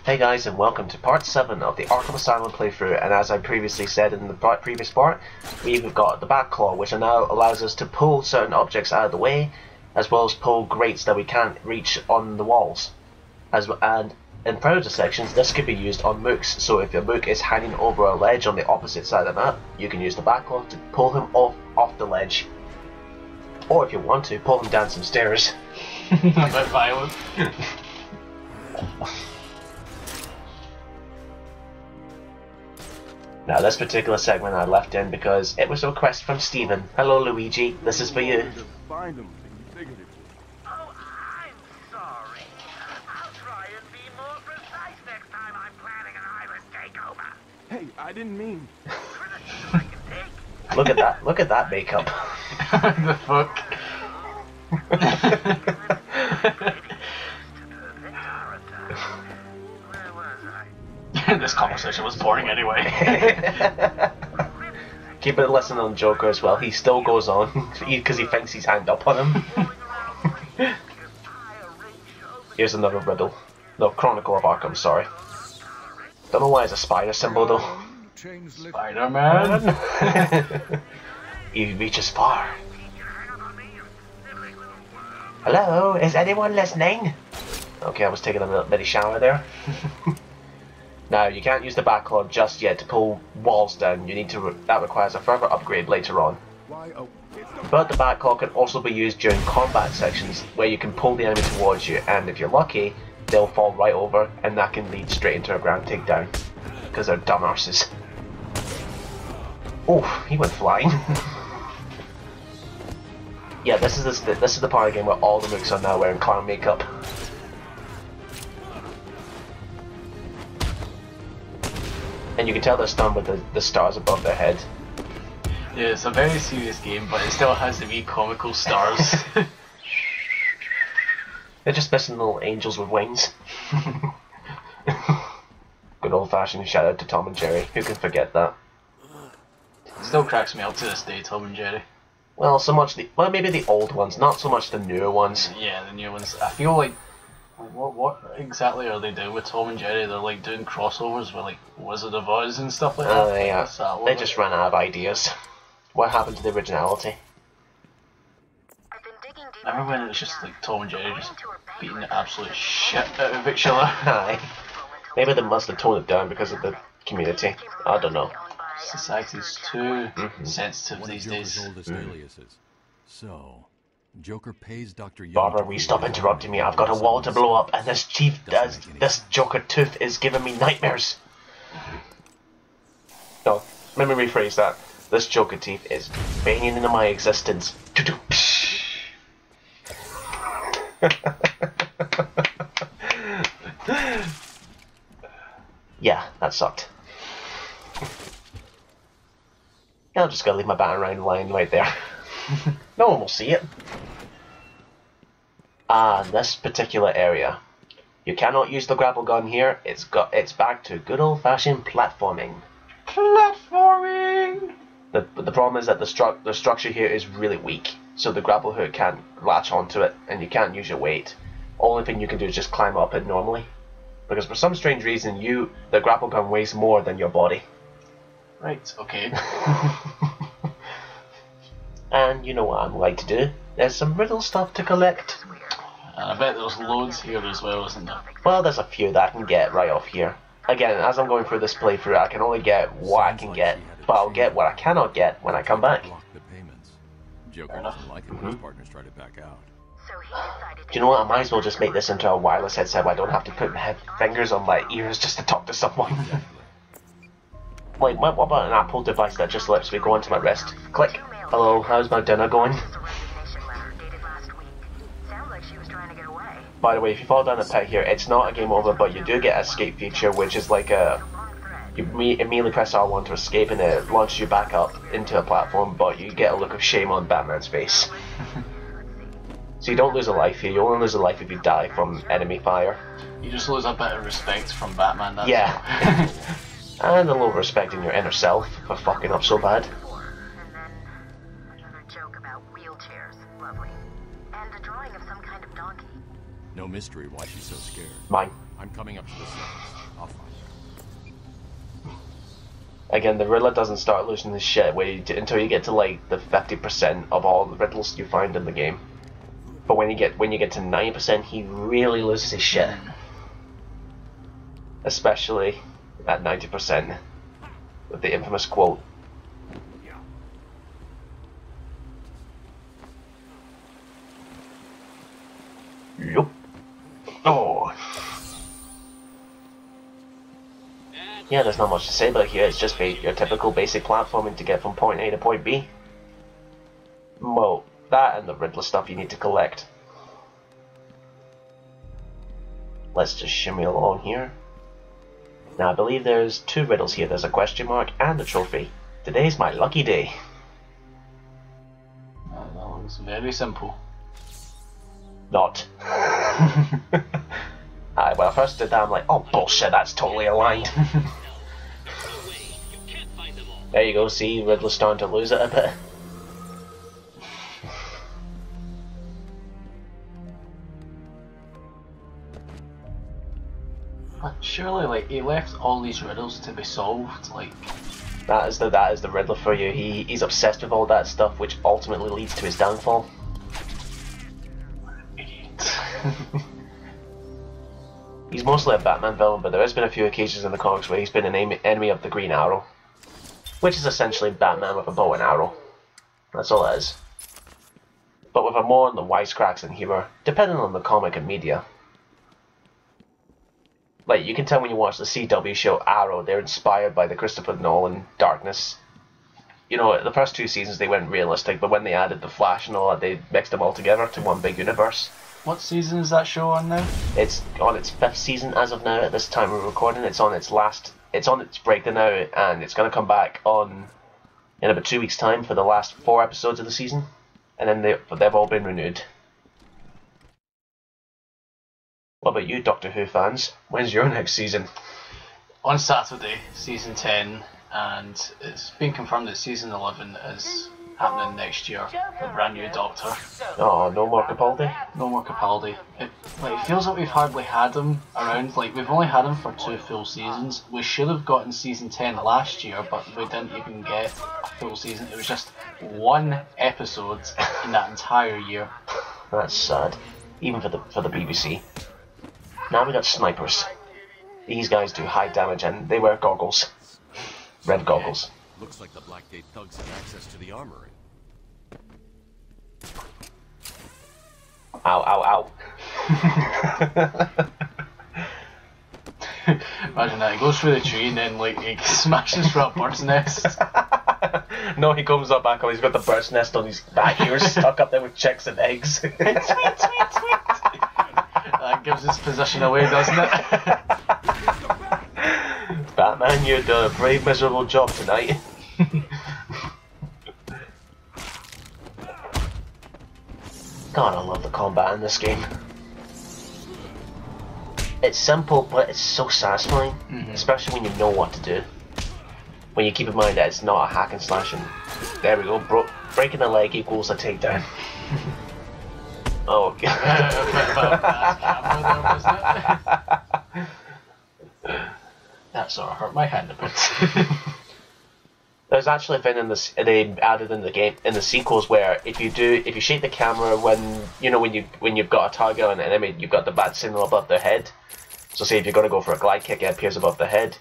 Hey guys, and welcome to part 7 of the Arkham Asylum playthrough, and as I previously said in the previous part, we've got the back claw, which now allows us to pull certain objects out of the way, as well as pull grates that we can't reach on the walls. And in predator sections, this could be used on mooks, so if your mook is hanging over a ledge on the opposite side of the map, you can use the back claw to pull him off the ledge. Or if you want to, pull him down some stairs. A bit violent. Now this particular segment I left in because it was a request from Steven. Hello Luigi, this is for you. Oh, I'm sorry. I'll try and be more precise next time I'm planning an island takeover. Hey, I didn't mean. Look at that makeup. The fuck? This conversation was boring anyway. Keep it listening on Joker as well. He still goes on because he thinks he's hanged up on him. Here's another riddle. No, Chronicle of Arkham, sorry. Don't know why it's a spider symbol though. Spider-Man. He reaches far. Hello, is anyone listening? Okay, I was taking a little bitty shower there. Now, you can't use the back claw just yet to pull walls down. You need to. That requires a further upgrade later on. But the back claw can also be used during combat sections, where you can pull the enemy towards you, and if you're lucky, they'll fall right over, and that can lead straight into a ground takedown, because they're dumb arses. Oh, he went flying. Yeah, this is the part of the game where all the mooks are now wearing clown makeup. And you can tell they're stunned with the stars above their head. Yeah, it's a very serious game, but it still has the wee comical stars. They're just missing little angels with wings. Good old fashioned shout out to Tom and Jerry. Who can forget that? It still cracks me up to this day, Tom and Jerry. Well, maybe the old ones, not so much the newer ones. Yeah, the new ones. I feel like what exactly are they doing with Tom and Jerry? They're like doing crossovers with like Wizard of Oz and stuff like that. Yeah. They just ran out of ideas. What happened to the originality? I remember when it was just like Tom and Jerry just beating the absolute shit out of each other. Aye. Maybe they must have toned it down because of the community. I don't know. Society's too sensitive these days. So, Joker pays Dr. Young. Barbara, will you stop interrupting me? I've got a wall to blow up, and this Joker tooth is giving me nightmares. No, let me rephrase that. This Joker teeth is banging into my existence. Yeah, that sucked. I'm just gonna leave my batarang line right there. No one will see it. This particular area. You cannot use the grapple gun here. It's back to good old-fashioned platforming. Platforming! The problem is that the structure here is really weak, so the grapple hook can't latch onto it, and you can't use your weight. Only thing you can do is just climb up it normally. Because for some strange reason, the grapple gun weighs more than your body. Right, okay. And you know what I'm like to do. There's some riddle stuff to collect. And I bet there's loads here as well, isn't there? Well, there's a few that I can get right off here. Again, as I'm going through this playthrough, I can only get what I can get, but I'll get what I cannot get when I come back. Joker doesn't like it when his partners try to back out. Do you know what? I might as well just make this into a wireless headset where I don't have to put my fingers on my ears just to talk to someone. Like, what about an Apple device that just lets me go onto my wrist? Click. Hello, how's my dinner going? By the way, if you fall down a pit here, it's not a game over, but you do get an escape feature, which is like you immediately press R1 to escape and it launches you back up into a platform, but you get a look of shame on Batman's face. So you don't lose a life here, you only lose a life if you die from enemy fire. You just lose a bit of respect from Batman, that's yeah. And a little respect in your inner self for fucking up so bad. No mystery why she's so scared. Mine. I'm coming up to the surface. I'll find her. Again, the Riddler doesn't start losing his shit until you get to like the 50% of all the riddles you find in the game. But when you get to 90%, he really loses his shit. Especially at 90%, with the infamous quote. Yup. Oh. Yeah, there's not much to say about here. It's just your typical basic platforming to get from point A to point B. Well, that and the Riddler stuff you need to collect. Let's just shimmy along here. Now I believe there's 2 riddles here. There's a question mark and a trophy. Today's my lucky day. That looks very simple. Not. When I first did that, I'm like, oh bullshit, that's totally aligned. There you go, see, Riddler's starting to lose it a bit. But surely, like, he left all these riddles to be solved, like... That is the Riddler for you. He's obsessed with all that stuff, which ultimately leads to his downfall. Idiot. He's mostly a Batman villain, but there has been a few occasions in the comics where he's been an enemy of the Green Arrow. Which is essentially Batman with a bow and arrow. That's all it is. But with a more on the wisecracks and humour, depending on the comic and media. Like, you can tell when you watch the CW show Arrow, they're inspired by the Christopher Nolan darkness. You know, the first 2 seasons they went realistic, but when they added the Flash and all that, they mixed them all together to one big universe. What season is that show on now? It's on its 5th season as of now. At this time we're recording, it's on its breakdown now, and it's going to come back on in about 2 weeks' time for the last 4 episodes of the season, and then they've all been renewed. What about you, Doctor Who fans? When's your next season? On Saturday, season 10, and it's been confirmed that season 11 is happening next year. The brand new Doctor. Oh, no more Capaldi? No more Capaldi. It feels like we've hardly had him around. Like, we've only had him for 2 full seasons. We should have gotten season 10 last year, but we didn't even get a full season. It was just 1 episode in that entire year. That's sad. Even for the BBC. Now we got snipers. These guys do high damage and they wear goggles. Red goggles. Looks like the Blackgate thugs have access to the armory. Ow, ow, ow. Imagine that, he goes through the tree and then like he smashes through a bird's nest. No, he comes up back and he's got the bird's nest on his back ears stuck up there with chicks and eggs. Tweet, tweet, tweet. That gives his position away, doesn't it? Batman, you're doing a brave, miserable job tonight. God, I love the combat in this game. It's simple, but it's so satisfying, especially when you know what to do. When you keep in mind that it's not a hack and slash, and there we go, breaking a leg equals a takedown. Oh, God. That sort of hurt my hand a bit. There's actually a thing they added in the game in the sequels where if you shake the camera when you've got a target on an enemy, you've got the bat signal above their head. So say if you're gonna go for a glide kick, it appears above the head.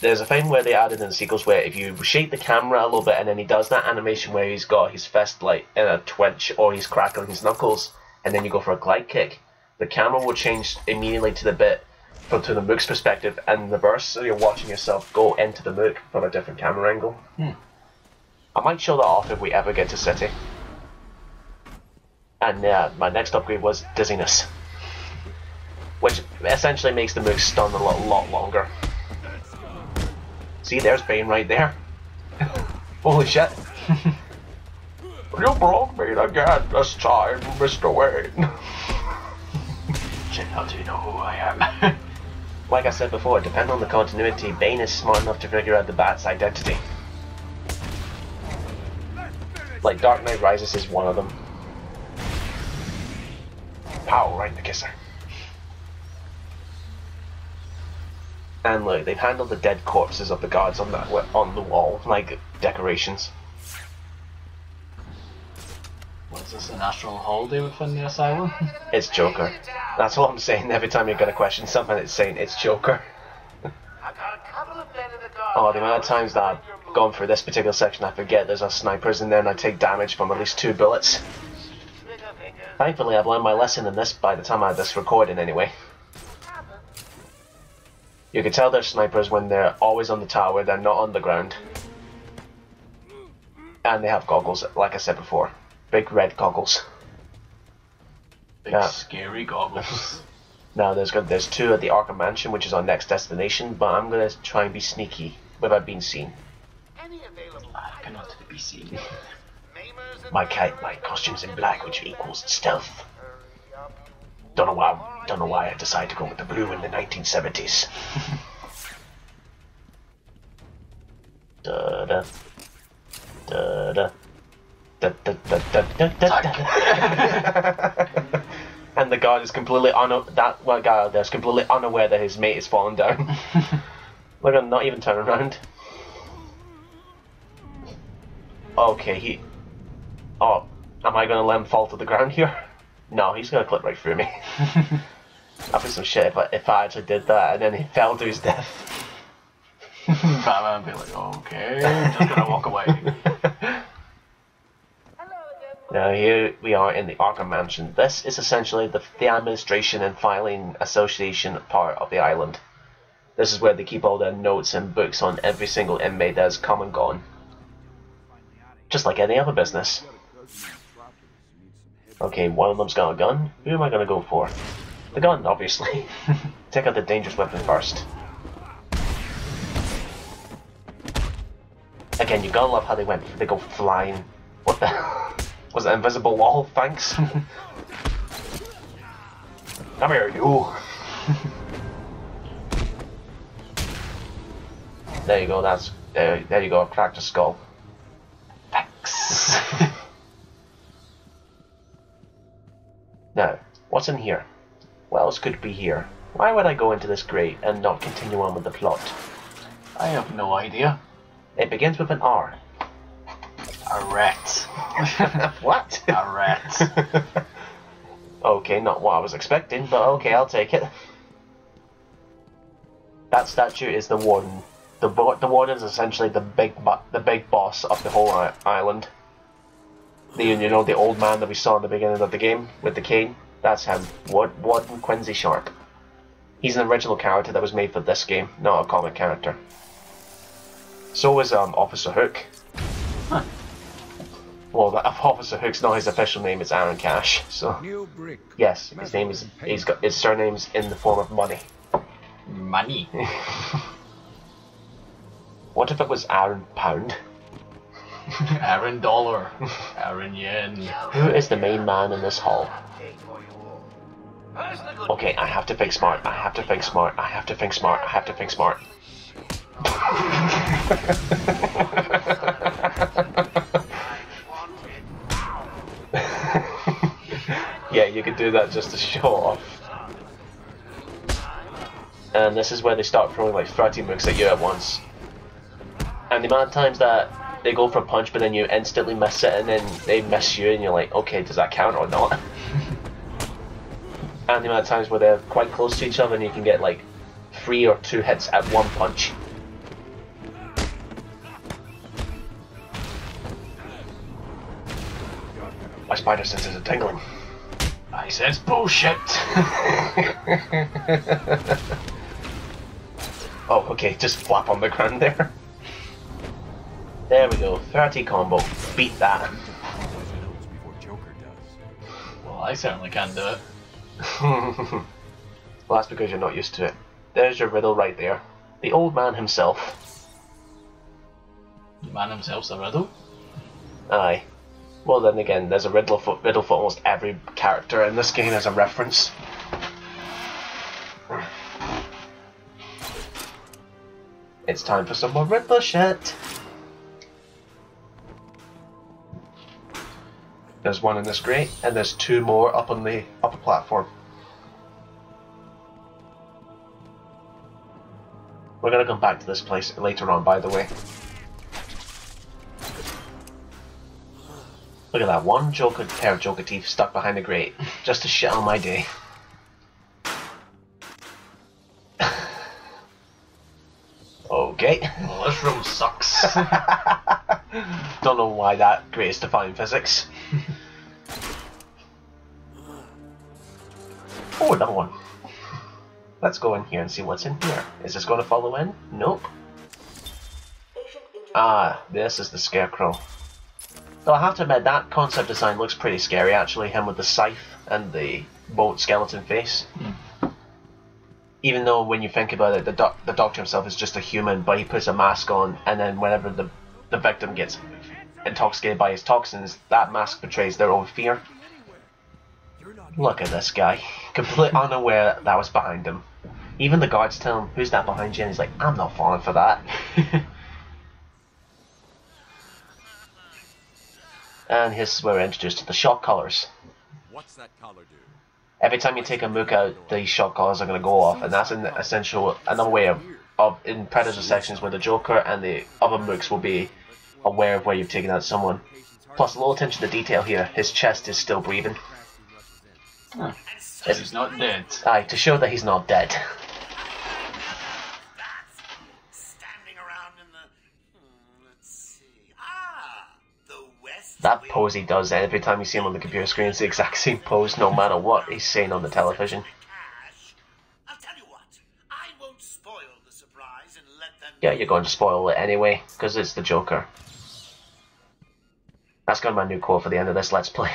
There's a thing where they added in the sequels where if you shake the camera a little bit and then he does that animation where he's got his fist like in a twitch or he's crackling his knuckles, and then you go for a glide kick, the camera will change immediately to the bit to the Mook's perspective and reverse, so you're watching yourself go into the Mook from a different camera angle. I might show that off if we ever get to City. And my next upgrade was Dizziness, which essentially makes the Mook stun a lot longer. See, there's Bane right there. Holy shit. You broke me again this time, Mr. Wayne. Shit, how do you know who I am? Like I said before, depending on the continuity, Bane is smart enough to figure out the Bat's identity. Like Dark Knight Rises is one of them. Pow, right in the kisser. And look, they've handled the dead corpses of the guards on the wall like decorations. What's this, a natural holiday within the asylum? It's Joker. That's all I'm saying. Every time you're gonna question something, it's saying it's Joker. Oh, the amount of times that I've gone through this particular section, I forget there's a snipers in there and I take damage from at least 2 bullets. Thankfully, I've learned my lesson in this by the time I had this recording anyway. You can tell they're snipers when they're always on the tower, they're not on the ground. And they have goggles, like I said before. Big red goggles. Big scary goggles. Now there's 2 at the Arkham Mansion, which is our next destination, but I'm gonna try and be sneaky without being seen. I cannot be seen. My costume's in black, which equals stealth. Don't know why I decided to go with the blue in the 1970s. Da da da da. And the guard is completely unaware that his mate is falling down. Look, I'm not even turning around. Okay, oh, am I gonna let him fall to the ground here? No, he's gonna clip right through me. That'd be some shit if I actually did that and then he fell to his death. Batman would be like, okay, I'm just gonna walk away. Now here we are in the Arkham Mansion. This is essentially the administration and filing association part of the island. This is where they keep all their notes and books on every single inmate that has come and gone. Just like any other business. Okay, one of them's got a gun. Who am I gonna go for? The gun, obviously. Take out the dangerous weapon first. Again, you gotta love how they go flying. What the hell? Was it an invisible wall? Thanks. Come here, you. There you go. There you go. I've cracked a skull. Thanks. Now, what's in here? What else could be here? Why would I go into this grate and not continue on with the plot? I have no idea. It begins with an R. A rat. What? A rat. Okay, not what I was expecting, but okay, I'll take it. That statue is the warden. The warden is essentially the big boss of the whole island. The old man that we saw in the beginning of the game with the cane. That's him. Warden Quincy Sharp. He's an original character that was made for this game, not a comic character. So is Officer Hook. Huh. Well, Officer Hook's not his official name, it's Aaron Cash, so... Yes, his surname's in the form of money. Money. What if it was Aaron Pound? Aaron Dollar. Aaron Yen. Who is the main man in this hall? Okay, I have to think smart, I have to think smart, I have to think smart, I have to think smart. Yeah, you could do that just to show off. And this is where they start throwing like 30 mooks at you at once. And the amount of times that they go for a punch but then you instantly miss it and then they miss you and you're like, okay, does that count or not? And the amount of times where they're quite close to each other and you can get like 3 or 2 hits at one punch. My spider senses are tingling. I sense bullshit. Oh, okay, just flap on the ground there. There we go, 30 combo. Beat that. Well, I certainly can do it. Well, that's because you're not used to it. There's your riddle right there. The old man himself. The man himself's a riddle? Aye. Well then again, there's a riddle for almost every character in this game as a reference. It's time for some more Riddler shit. There's one in this grate, and there's 2 more up on the upper platform. We're gonna come back to this place later on, by the way. Look at that, one pair of Joker teeth stuck behind a grate, just to shit on my day. Okay. Well, this room sucks. Don't know why that grate is defying physics. Oh, another one. Let's go in here and see what's in here. Is this going to follow in? Nope. Ah, this is the Scarecrow. Though I have to admit, that concept design looks pretty scary actually, him with the scythe and the bolt skeleton face. Even though when you think about it, the Doctor himself is just a human, but he puts a mask on, and then whenever the victim gets intoxicated by his toxins, that mask betrays their own fear. Look at this guy, completely unaware that was behind him. Even the guards tell him, "Who's that behind you?" And he's like, "I'm not falling for that." And here's where we're introduced to the shock collars. What's that collar do? Every time you take a mook out, these shock collars are going to go off, and that's an essential another way of in Predator sections where the Joker and the other mooks will be aware of where you've taken out someone. Plus, a little attention to detail here. His chest is still breathing. Oh, so he's not dead. Aye, to show that he's not dead. Standing around in the let's see. The West. That pose he does every time you see him on the computer screen is the exact same pose, no matter what he's saying on the television. I'll tell you what. I won't spoil the surprise and let them. Yeah, you're going to spoil it anyway, because it's the Joker. That's going to be my new quote for the end of this Let's Play.